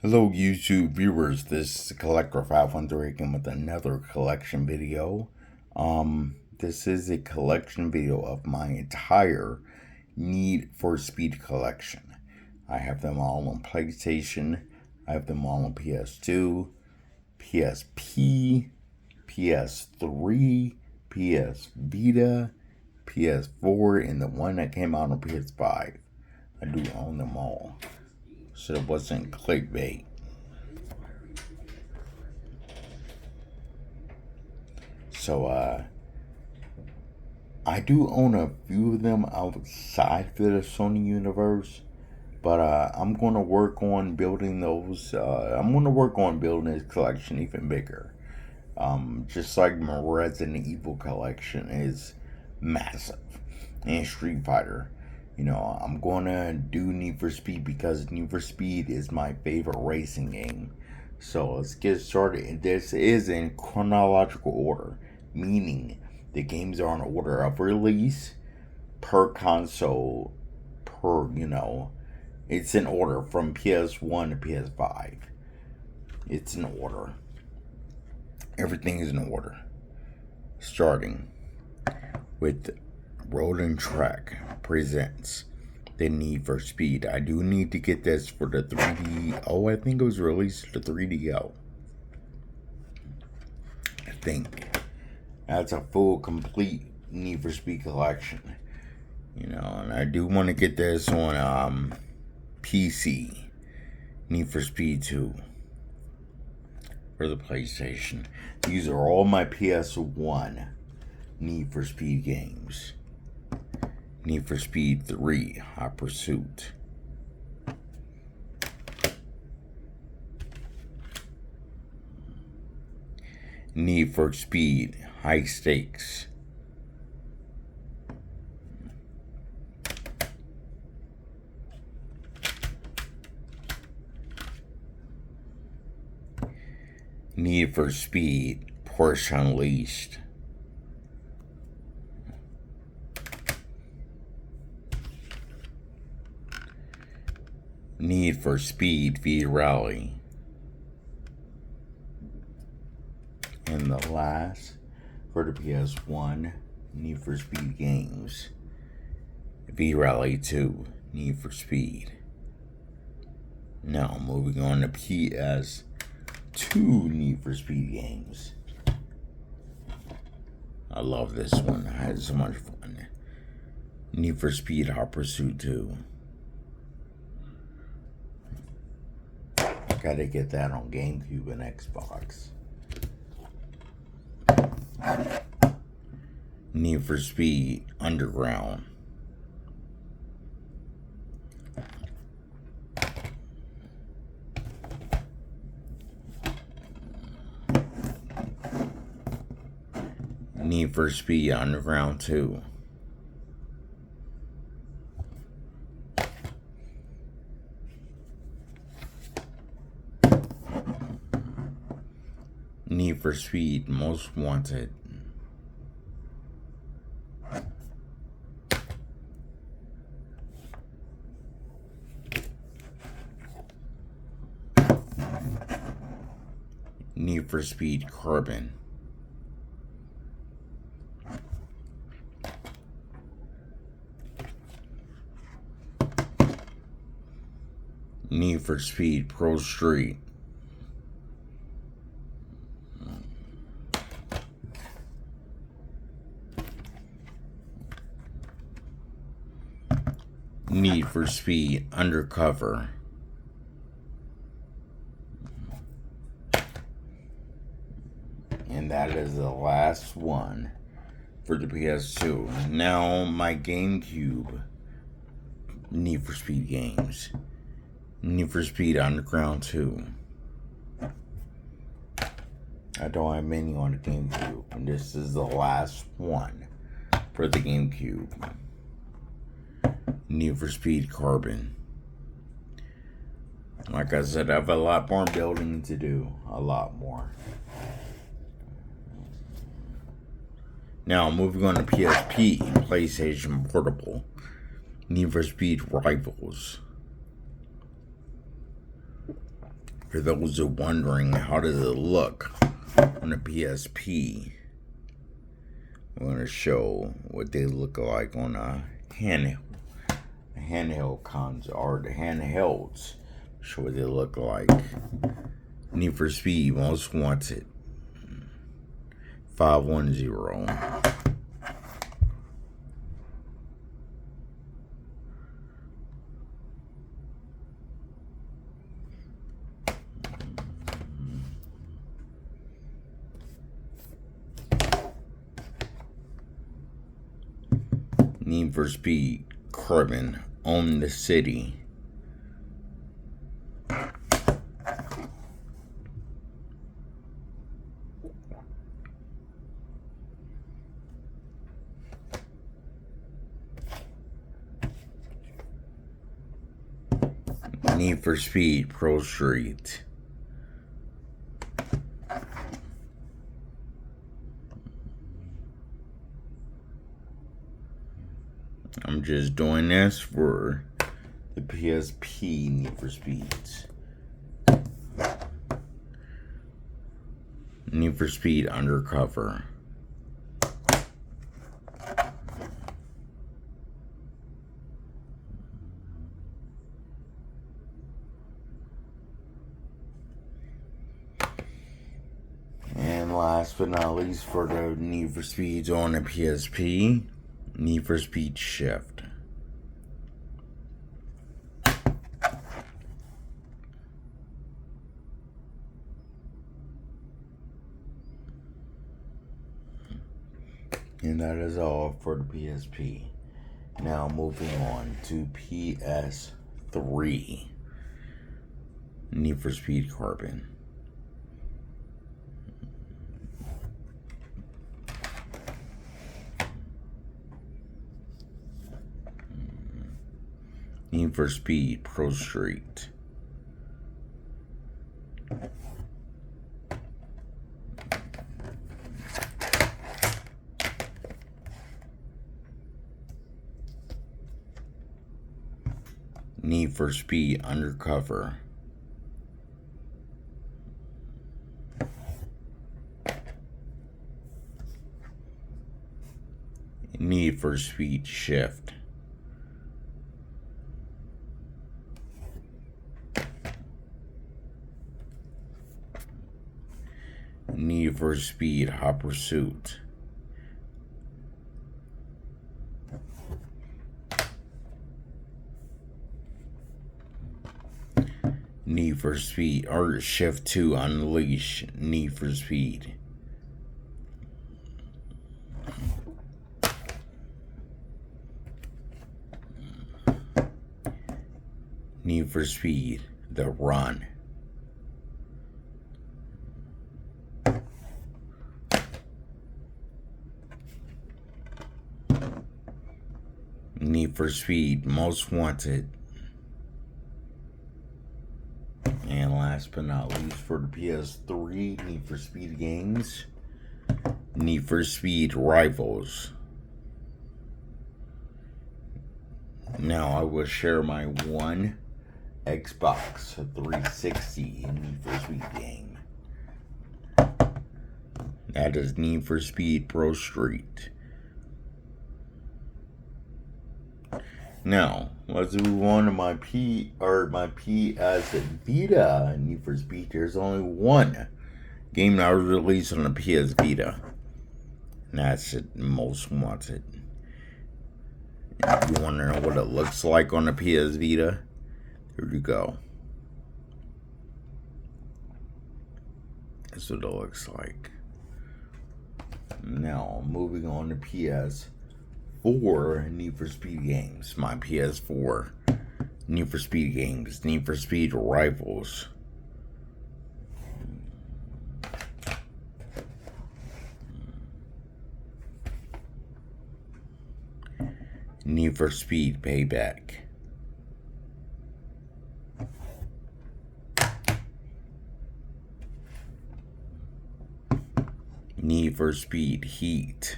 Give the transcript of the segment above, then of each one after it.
Hello YouTube viewers, this is Collector 513 again with another collection video. This is a collection video of my entire Need for Speed collection. I have them all on PlayStation, I have them all on PS2, PSP, PS3, PS Vita, PS4, and the one that came out on PS5. I do own them all. So it wasn't clickbait. So, I do own a few of them outside of the Sony universe, but I'm going to work on building those. I'm going to work on building this collection even bigger. Just like my Resident Evil collection is massive, and Street Fighter. I'm going to do Need for Speed because Need for Speed is my favorite racing game. So let's get started. This is in chronological order, meaning the games are in order of release per console, it's in order from PS1 to PS5. It's in order. Everything is in order. Starting with Road and Track presents the Need for Speed. I do need to get this for the 3D. Oh, I think it was released to 3DO. I think that's a full, complete Need for Speed collection. And I do want to get this on PC. Need for Speed 2 for the PlayStation. These are all my PS1 Need for Speed games. Need for Speed 3, Hot Pursuit. Need for Speed, High Stakes. Need for Speed, Porsche Unleashed. Need for Speed V Rally. And the last for the PS1 Need for Speed games, V Rally 2, Need for Speed. Now moving on to PS2 Need for Speed games. I love this one. I had so much fun. Need for Speed Hot Pursuit 2. Gotta get that on GameCube and Xbox. Need for Speed Underground. Need for Speed Underground 2. Need for Speed Most Wanted. Need for Speed Carbon. Need for Speed Pro Street. Need for Speed Undercover. And that is the last one for the PS2. Now my GameCube Need for Speed games. Need for Speed Underground 2. I don't have many on the GameCube, and this is the last one for the GameCube. Need for Speed Carbon. Like I said, I have a lot more building to do. A lot more. Now, moving on to PSP, PlayStation Portable. Need for Speed Rivals. For those who are wondering, how does it look on the PSP? I'm going to show what they look like on a handheld console, or the handhelds. Show what they look like. Need for Speed Most Wanted 510. Need for Speed Carbon Own the City. Need for Speed Pro Street. I'm just doing this for the PSP Need for Speeds. Need for Speed Undercover. And last but not least, for the Need for Speeds on the PSP, Need for Speed Shift. And that is all for the PSP. Now moving on to PS3. Need for Speed Carbon. Need for Speed Pro Street. Need for Speed Undercover. Need for Speed Shift. Need for Speed Hot Pursuit. Need for Speed, or Shift 2 Unleash Need for Speed. Need for Speed The Run. Need for Speed Most Wanted. And last but not least, for the PS3 Need for Speed games, Need for Speed Rivals. Now I will share my one Xbox 360 Need for Speed game. That is Need for Speed Pro Street. Now, let's move on to my PS Vita Need for Speed. There's only one game that was released on the PS Vita, and that's it, Most Wanted. If you want to know what it looks like on the PS Vita, here you go. That's what it looks like. Now, moving on to PS4 Need for Speed games. My PS4 Need for Speed games. Need for Speed Rivals. Need for Speed Payback. Need for Speed Heat.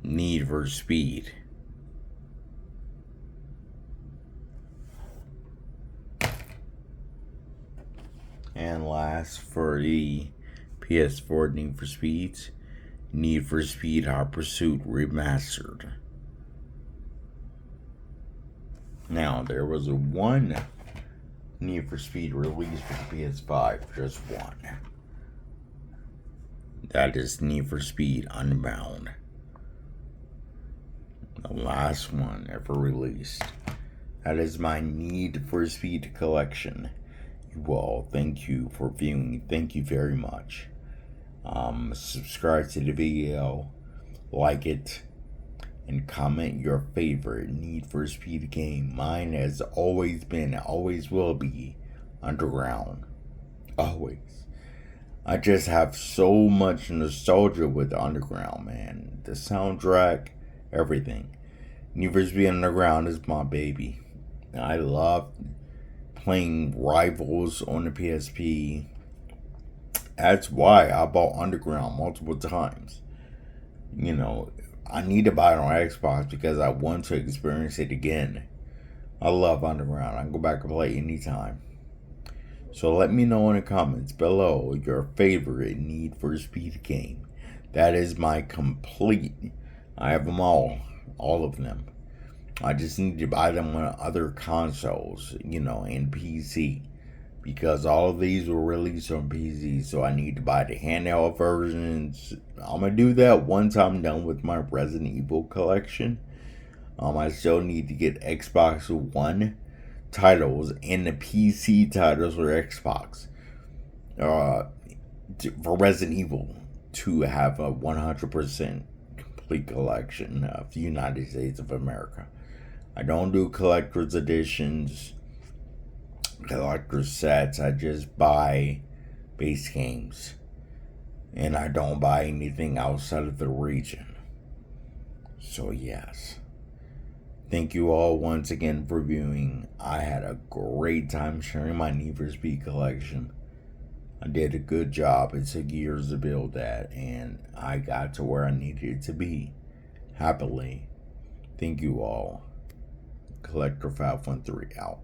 Need for Speed. And last, for the PS4 Need for Speeds, Need for Speed Hot Pursuit Remastered. Now, there was one Need for Speed released for the PS5, just one. That is Need for Speed Unbound. The last one ever released. That is my Need for Speed collection. You all, thank you for viewing. Thank you very much. Subscribe to the video, like it, and comment your favorite Need for Speed game. Mine has always been, always will be, Underground. Always. I just have so much nostalgia with Underground, man. The soundtrack, everything. Need for Speed Underground is my baby. I love playing Rivals on the PSP. That's why I bought Underground multiple times. You know, I need to buy it on Xbox because I want to experience it again. I love Underground. I can go back and play anytime. So let me know in the comments below your favorite Need for Speed game. That is my complete. I have them all of them. I just need to buy them on other consoles, and PC. Because all of these were released on PC, so I need to buy the handheld versions. I'm going to do that once I'm done with my Resident Evil collection. I still need to get Xbox One titles and the PC titles for Xbox. For Resident Evil to have a 100% complete collection of the United States of America. I don't do collector's editions, collector's sets. I just buy base games. And I don't buy anything outside of the region. So yes. Thank you all once again for viewing. I had a great time sharing my Need for Speed collection. I did a good job. It took years to build that, and I got to where I needed it to be. Happily. Thank you all. Collector 513 out.